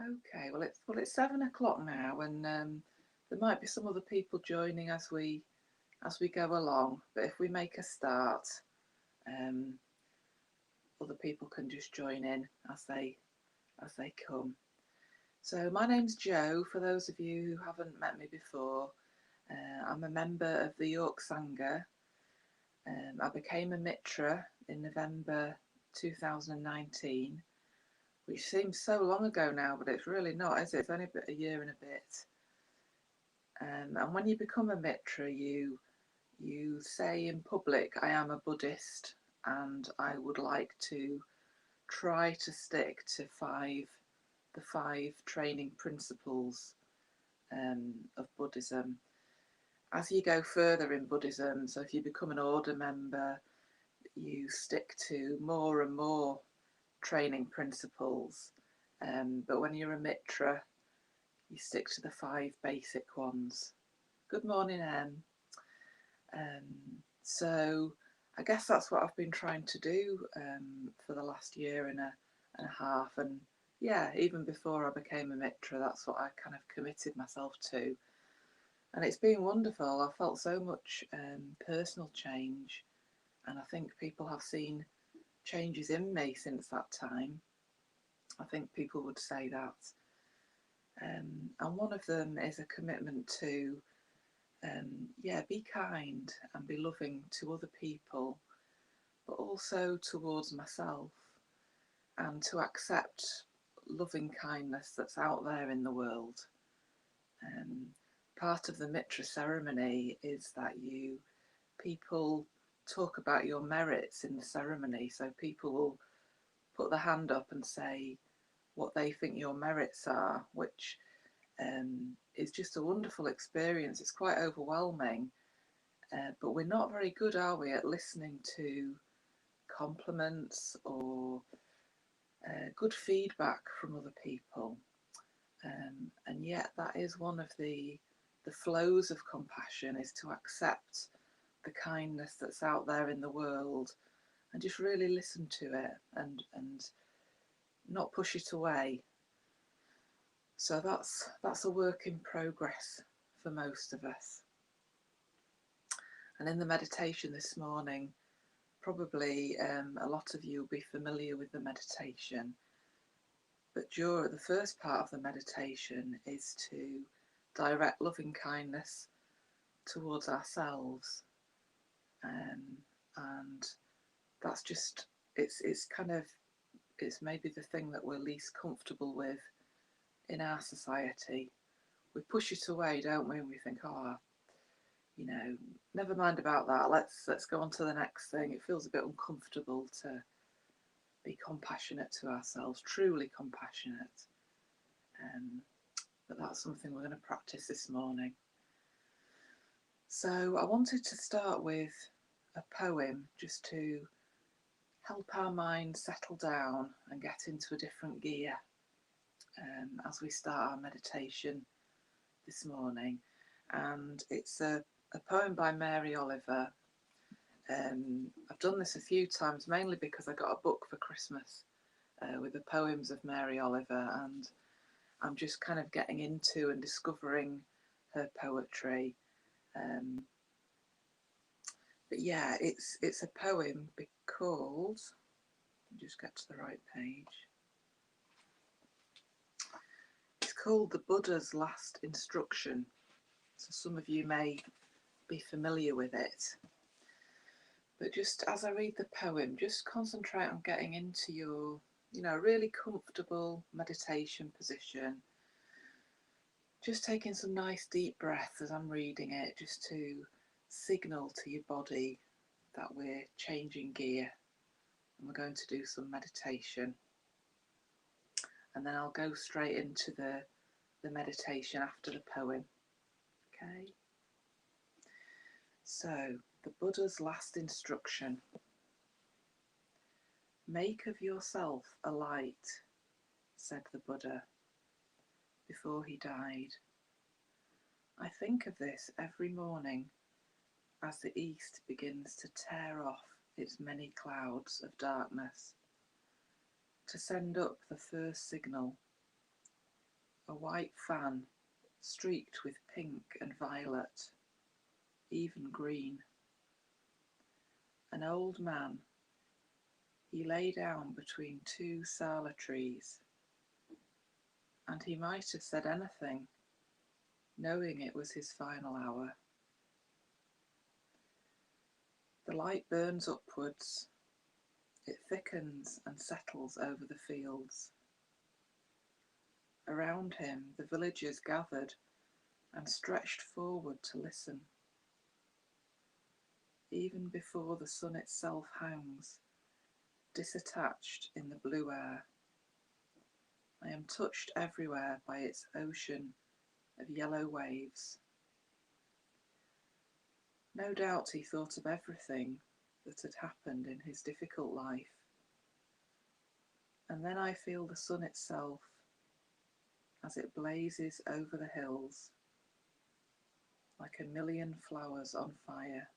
Okay, well it's 7 o'clock now, and there might be some other people joining as we go along. But if we make a start, um, other people can just join in as they come. So my name's Jo. For those of you who haven't met me before, I'm a member of the York Sangha. I became a Mitra in November 2019, which seems so long ago now, but it's really not, is it? It's only a year and a bit. And when you become a Mitra, you say in public, "I am a Buddhist, and I would like to try to stick to the five training principles of Buddhism." As you go further in Buddhism, so if you become an order member, you stick to more and more training principles. But when you're a Mitra, you stick to the five basic ones. Good morning, Em. So I guess that's what I've been trying to do for the last year and a half. And yeah, even before I became a Mitra, that's what I kind of committed myself to. And it's been wonderful. I've felt so much personal change, and I think people have seen changes in me since that time. I think people would say that. And one of them is a commitment to, be kind and be loving to other people, but also towards myself, and to accept loving kindness that's out there in the world. Um, Part of the Mitra ceremony is that people talk about your merits in the ceremony. So people will put their hand up and say what they think your merits are, which is just a wonderful experience. It's quite overwhelming, but we're not very good, are we, at listening to compliments or good feedback from other people. And yet that is one of the flows of compassion, is to accept the kindness that's out there in the world and just really listen to it and not push it away. So that's a work in progress for most of us. And in the meditation this morning, probably a lot of you will be familiar with the meditation, but during the first part of the meditation is to direct loving kindness towards ourselves, and that's just it's kind of it's maybe the thing that we're least comfortable with in our society. We push it away, don't we? And we think, oh, never mind about that. Let's go on to the next thing. It feels a bit uncomfortable to be compassionate to ourselves, truly compassionate. But that's something we're going to practice this morning. So I wanted to start with a poem just to help our mind settle down and get into a different gear as we start our meditation this morning. And it's a poem by Mary Oliver. I've done this a few times, mainly because I got a book for Christmas with the poems of Mary Oliver, and I'm just kind of getting into and discovering her poetry. But yeah, it's a poem called, just get to the right page. It's called The Buddha's Last Instruction. So some of you may be familiar with it. But just as I read the poem, just concentrate on getting into your, really comfortable meditation position. Just taking some nice deep breaths as I'm reading it, just to signal to your body that we're changing gear and we're going to do some meditation. And then I'll go straight into the meditation after the poem. Okay? So, the Buddha's last instruction. Make of yourself a light, said the Buddha before he died. I think of this every morning as the east begins to tear off its many clouds of darkness, to send up the first signal a white fan streaked with pink and violet, even green. An old man, he lay down between two sala trees, and he might have said anything, knowing it was his final hour. The light burns upwards, it thickens and settles over the fields. Around him the villagers gathered and stretched forward to listen. Even before the sun itself hangs, disattached in the blue air, I am touched everywhere by its ocean of yellow waves. No doubt he thought of everything that had happened in his difficult life. And then I feel the sun itself as it blazes over the hills like a million flowers on fire.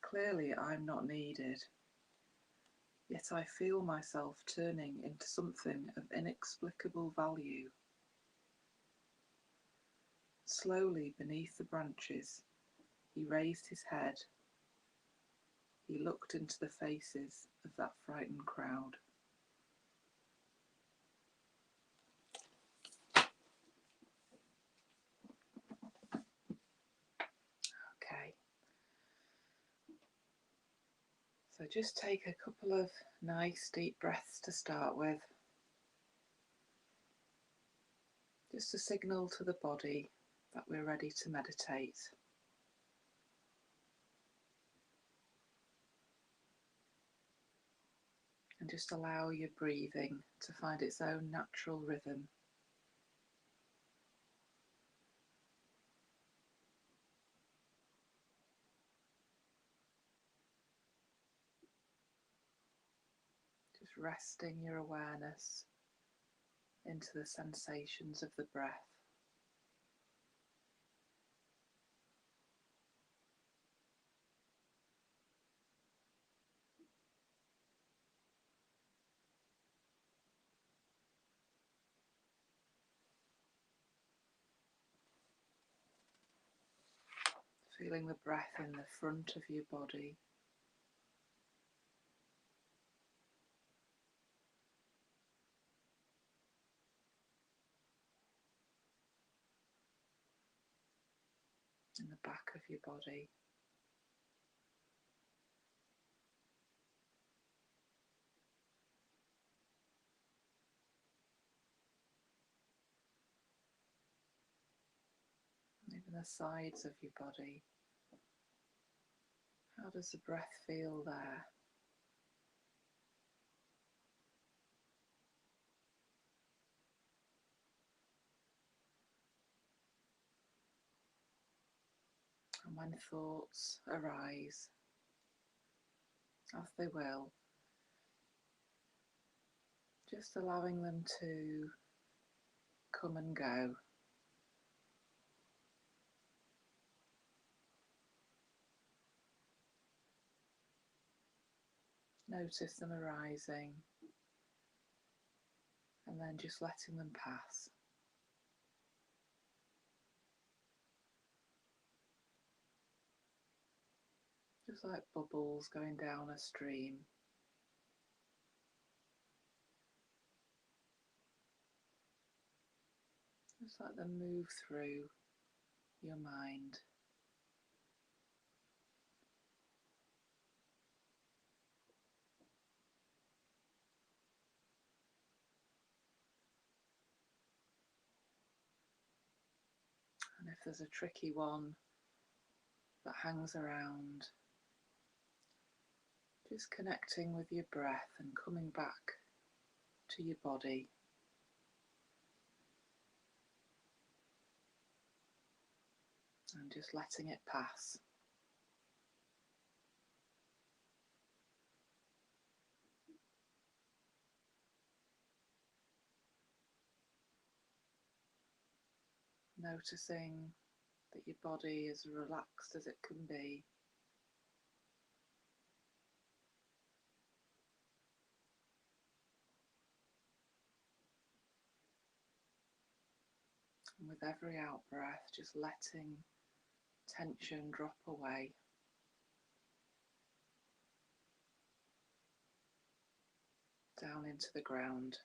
Clearly I'm not needed, yet I feel myself turning into something of inexplicable value. Slowly beneath the branches, he raised his head. He looked into the faces of that frightened crowd. Okay. So just take a couple of nice deep breaths to start with. Just a signal to the body that we're ready to meditate. And just allow your breathing to find its own natural rhythm. Just resting your awareness into the sensations of the breath. Feeling the breath in the front of your body. In the back of your body. Even the sides of your body. How does the breath feel there? And when thoughts arise, as they will, just allowing them to come and go. Notice them arising and then just letting them pass. Just like bubbles going down a stream. Just let them move through your mind. And if there's a tricky one that hangs around, just connecting with your breath and coming back to your body. And just letting it pass. Noticing that your body is relaxed as it can be. And with every out breath, just letting tension drop away. Down into the ground.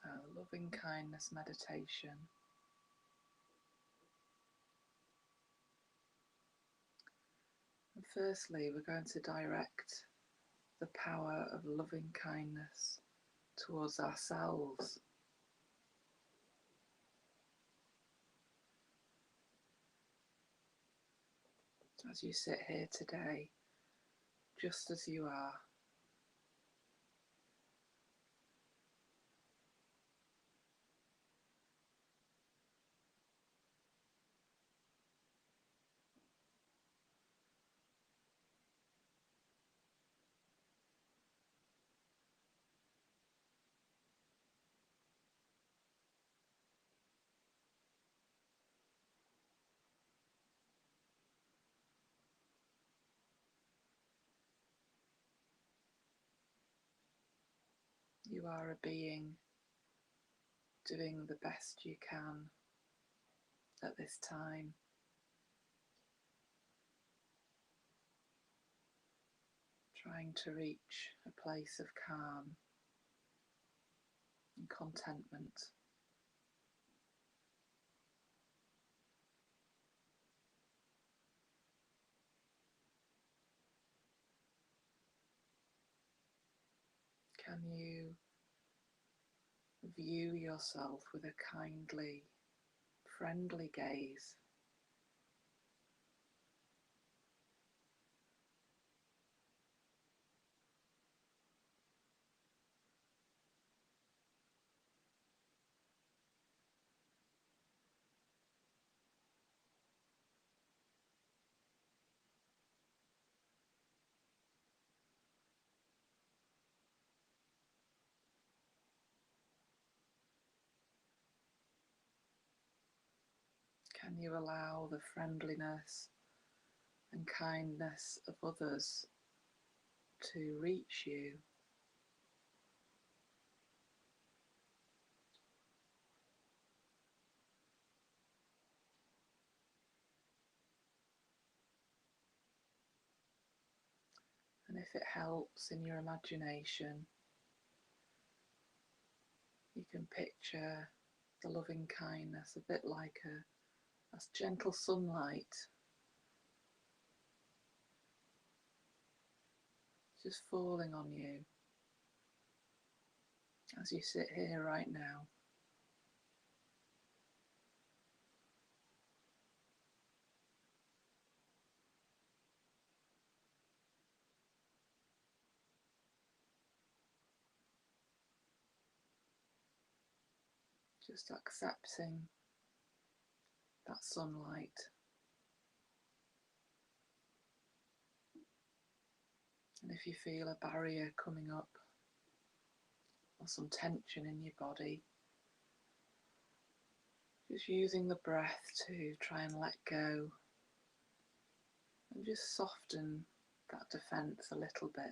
So, loving kindness meditation. And firstly, we're going to direct the power of loving kindness towards ourselves. As you sit here today, just as you are. You are a being doing the best you can at this time. Trying to reach a place of calm and contentment. Can you view yourself with a kindly, friendly gaze? Can you allow the friendliness and kindness of others to reach you? And if it helps in your imagination, you can picture the loving kindness a bit like a gentle sunlight, just falling on you as you sit here right now. Just accepting that sunlight. And if you feel a barrier coming up or some tension in your body, just using the breath to try and let go and just soften that defense a little bit.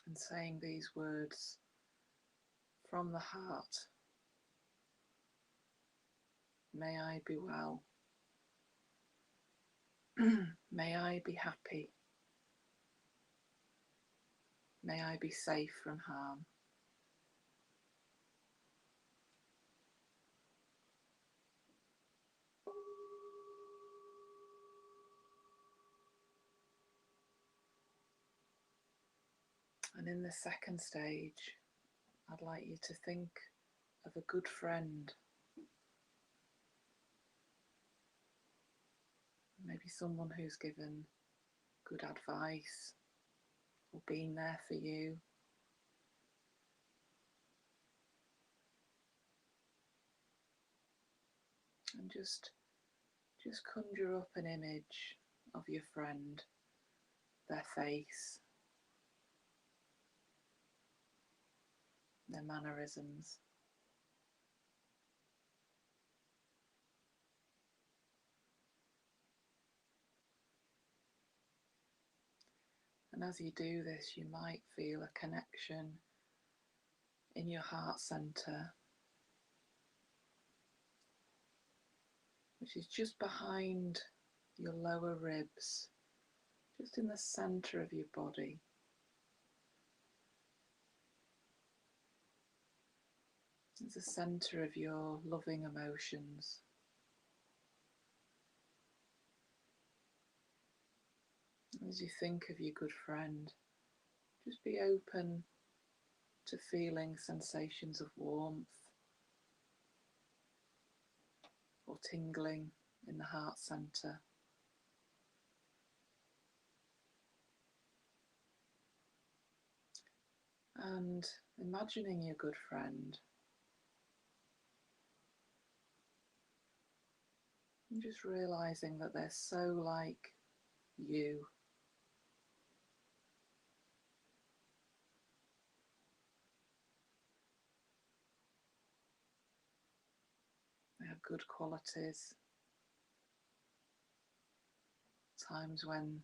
And saying these words from the heart. May I be well. May I be happy. May I be safe from harm. And in the second stage, I'd like you to think of a good friend, maybe someone who's given good advice or been there for you. And just conjure up an image of your friend, their face, their mannerisms. And as you do this, you might feel a connection in your heart center, which is just behind your lower ribs, just in the center of your body. It's the center of your loving emotions. As you think of your good friend, just be open to feeling sensations of warmth or tingling in the heart center. And imagining your good friend, and just realizing that they're so like you. They have good qualities, times when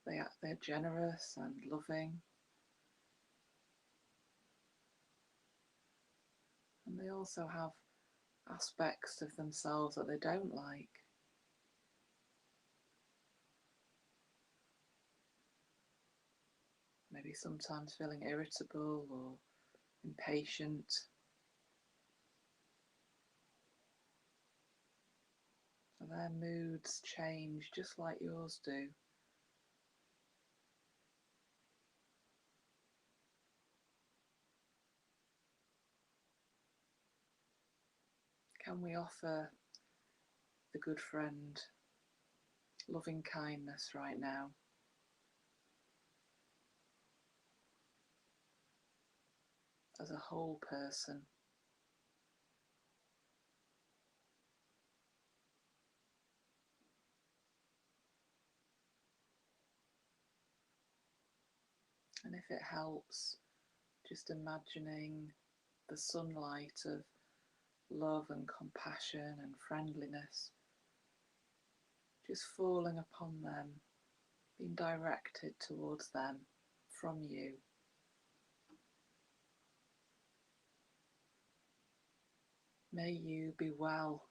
they're generous and loving, and they also have aspects of themselves that they don't like. Maybe sometimes feeling irritable or impatient. So their moods change just like yours do. Can we offer the good friend loving kindness right now? As a whole person. And if it helps, just imagining the sunlight of love and compassion and friendliness just falling upon them, being directed towards them from you. May you be well.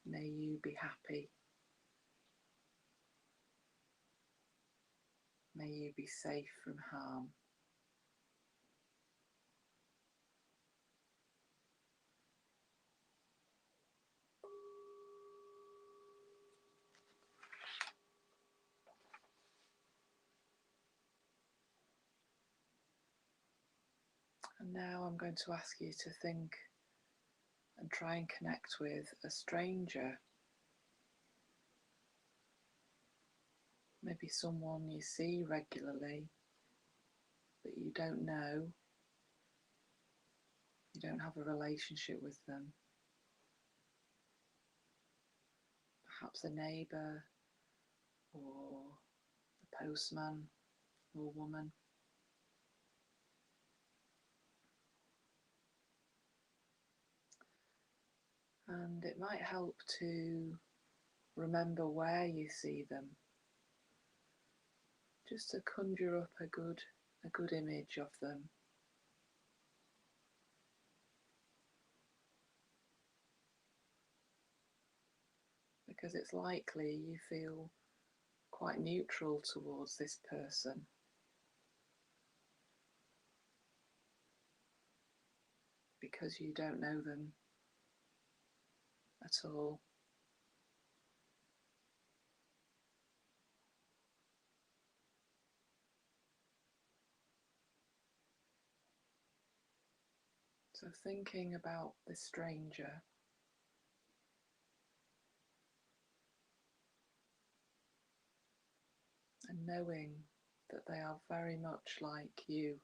May you be happy. May you be safe from harm. And now I'm going to ask you to think and try and connect with a stranger. Maybe someone you see regularly, but you don't know. You don't have a relationship with them. Perhaps a neighbour or a postman or woman. And it might help to remember where you see them, just to conjure up a good image of them. Because it's likely you feel quite neutral towards this person. Because you don't know them at all. So thinking about this stranger and knowing that they are very much like you.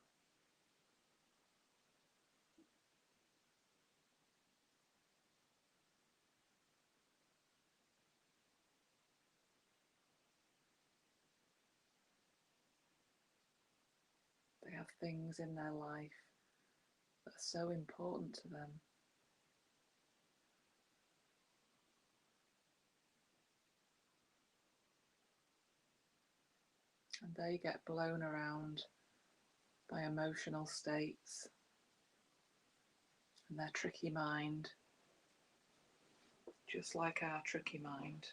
They have things in their life that are so important to them. And they get blown around by emotional states and their tricky mind, just like our tricky mind.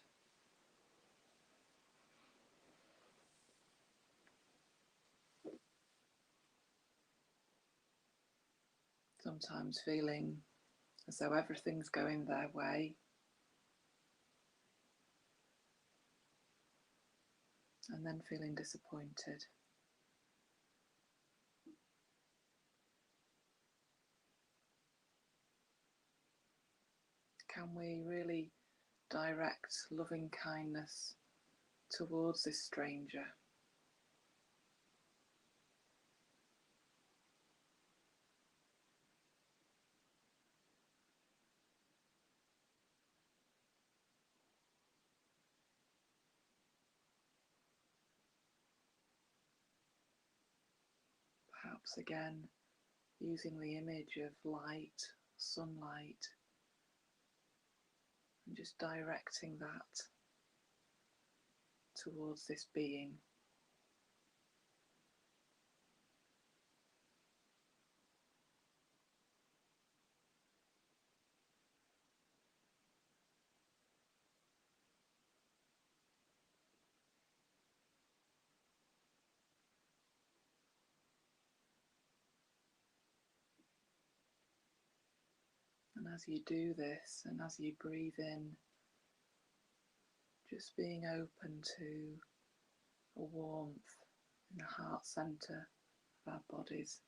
Sometimes feeling as though everything's going their way, and then feeling disappointed. Can we really direct loving kindness towards this stranger? Perhaps again using the image of light, sunlight, and just directing that towards this being. And as you do this, and as you breathe in, just being open to a warmth in the heart centre of our bodies.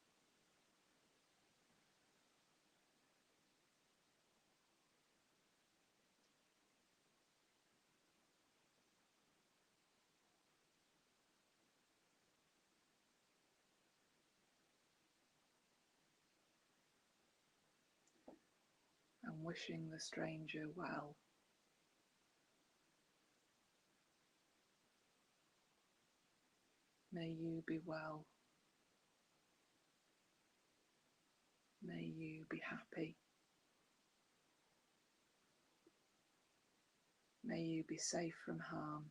And wishing the stranger well. May you be well. May you be happy. May you be safe from harm.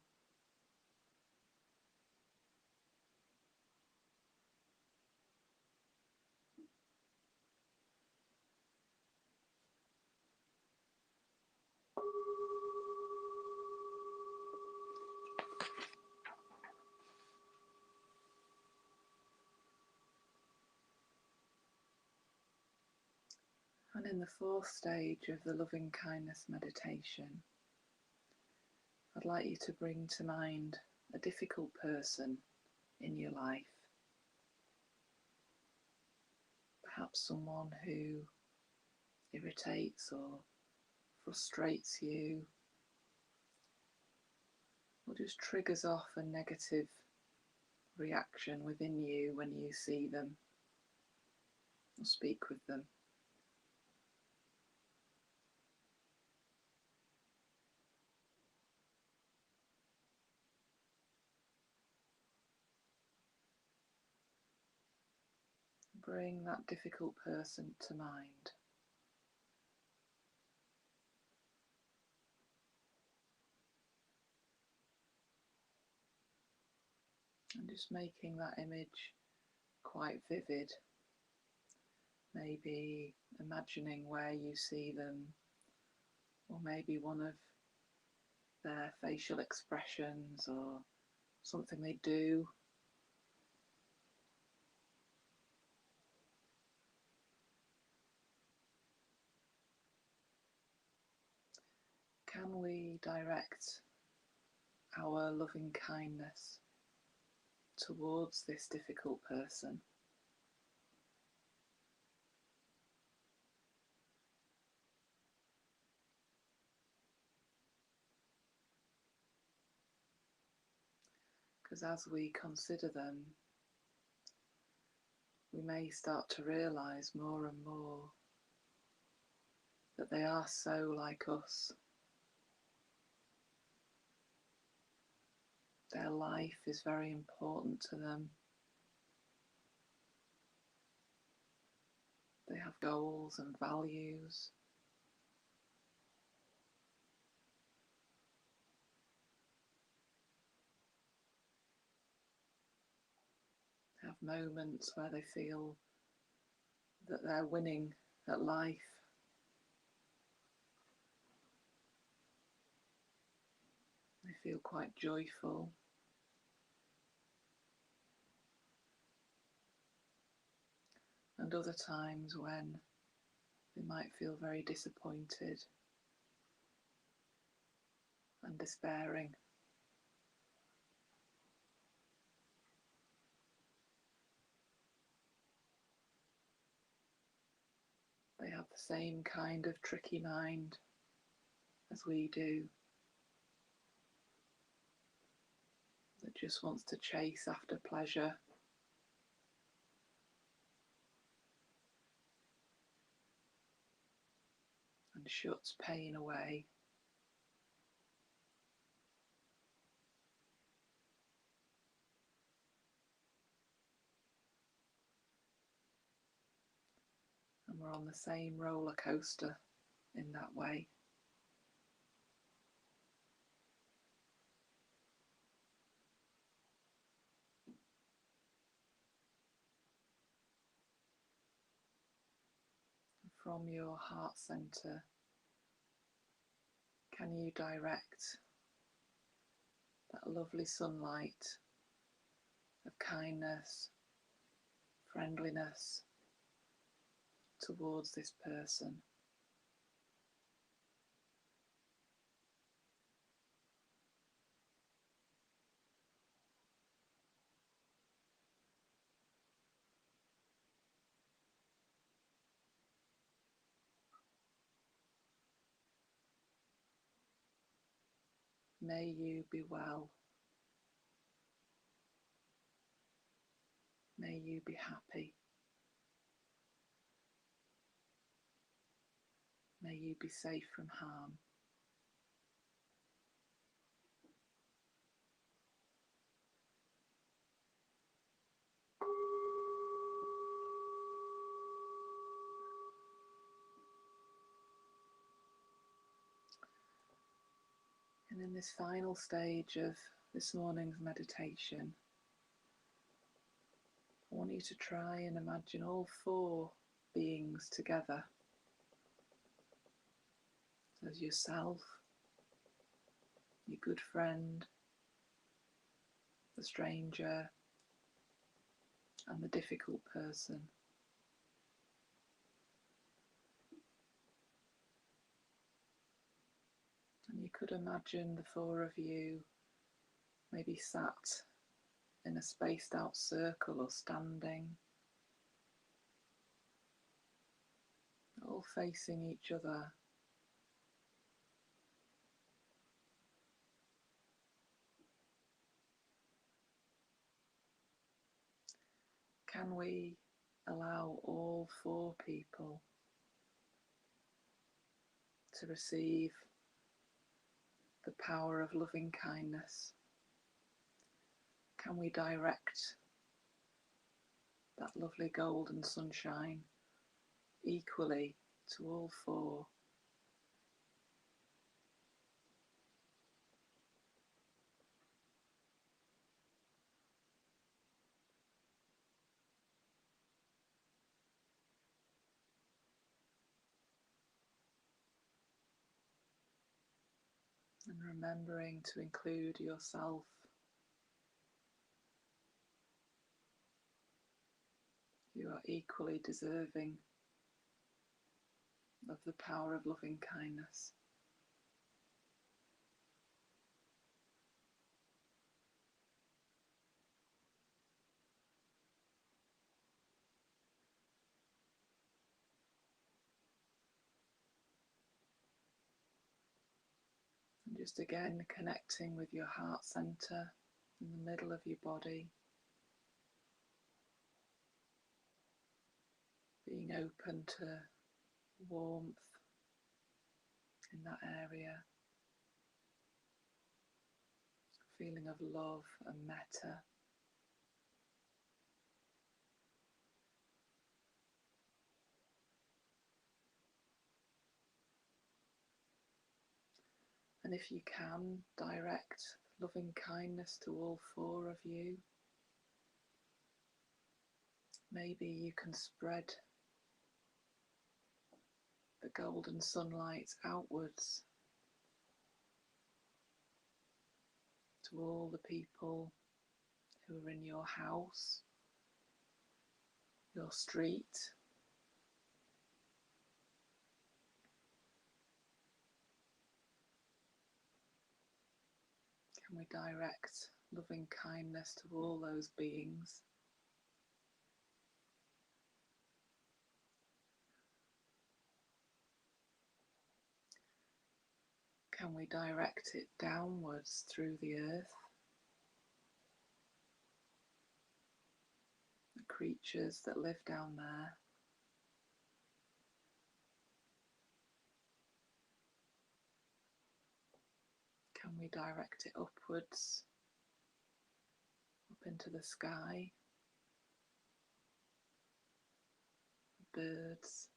And in the fourth stage of the loving kindness meditation, I'd like you to bring to mind a difficult person in your life. Perhaps someone who irritates or frustrates you, or just triggers off a negative reaction within you when you see them or speak with them. Bring that difficult person to mind. And just making that image quite vivid. Maybe imagining where you see them, or maybe one of their facial expressions or something they do. Can we direct our loving kindness towards this difficult person? because as we consider them, we may start to realise more and more that they are so like us. Their life is very important to them. They have goals and values. They have moments where they feel that they're winning at life. They feel quite joyful. And other times when they might feel very disappointed and despairing. They have the same kind of tricky mind as we do, that just wants to chase after pleasure and shuts pain away. And we're on the same roller coaster in that way. From your heart centre, can you direct that lovely sunlight of kindness, friendliness towards this person? May you be well. May you be happy. May you be safe from harm. And in this final stage of this morning's meditation, I want you to try and imagine all four beings together as yourself, your good friend, the stranger, and the difficult person. And you could imagine the four of you maybe sat in a spaced out circle or standing, all facing each other. Can we allow all four people to receive the power of loving kindness? Can we direct that lovely golden sunshine equally to all four? And remembering to include yourself. You are equally deserving of the power of loving kindness. And just again connecting with your heart centre, in the middle of your body, being open to warmth in that area, feeling of love and metta. And if you can, direct loving kindness to all four of you. Maybe you can spread the golden sunlight outwards to all the people who are in your house, your street. Can we direct loving kindness to all those beings? Can we direct it downwards through the earth? The creatures that live down there. Can we direct it upwards, up into the sky? Birds,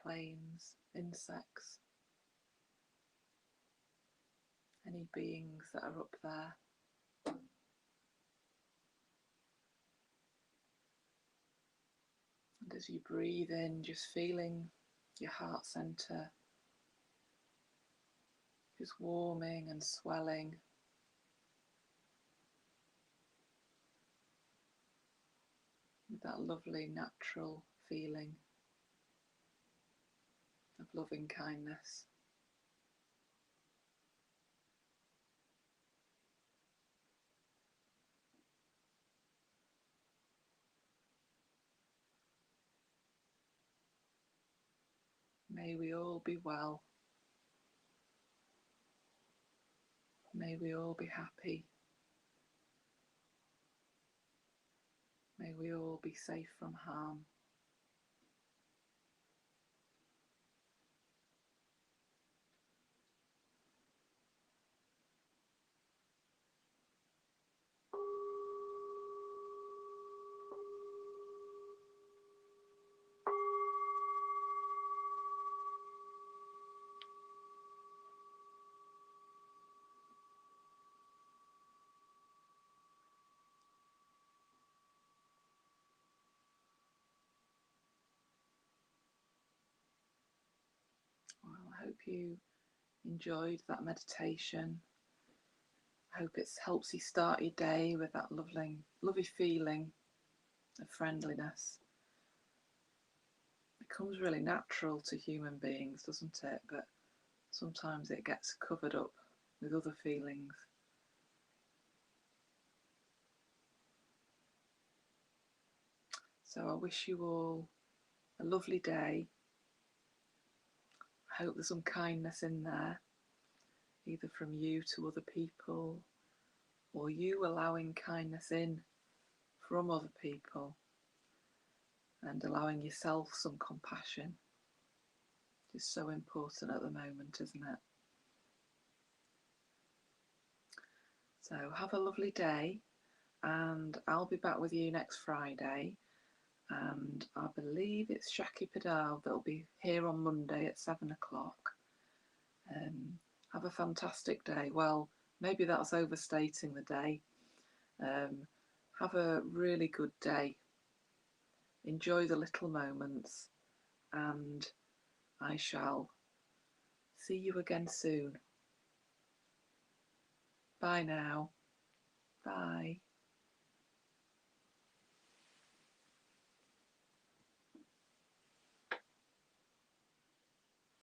planes, insects, any beings that are up there. And as you breathe in, just feeling your heart center just warming and swelling. With that lovely natural feeling of loving kindness. May we all be well. May we all be happy. May we all be safe from harm. Well, I hope you enjoyed that meditation. I hope it helps you start your day with that lovely feeling of friendliness. It comes really natural to human beings, doesn't it? But sometimes it gets covered up with other feelings. So I wish you all a lovely day. I hope there's some kindness in there, either from you to other people, or you allowing kindness in from other people and allowing yourself some compassion. It's so important at the moment, isn't it? So have a lovely day, and I'll be back with you next Friday, and I believe it's Shaki Padal that'll be here on Monday at 7 o'clock. Have a fantastic day. Well, maybe that's overstating the day. Have a really good day. Enjoy the little moments, and I shall see you again soon. Bye now. Bye.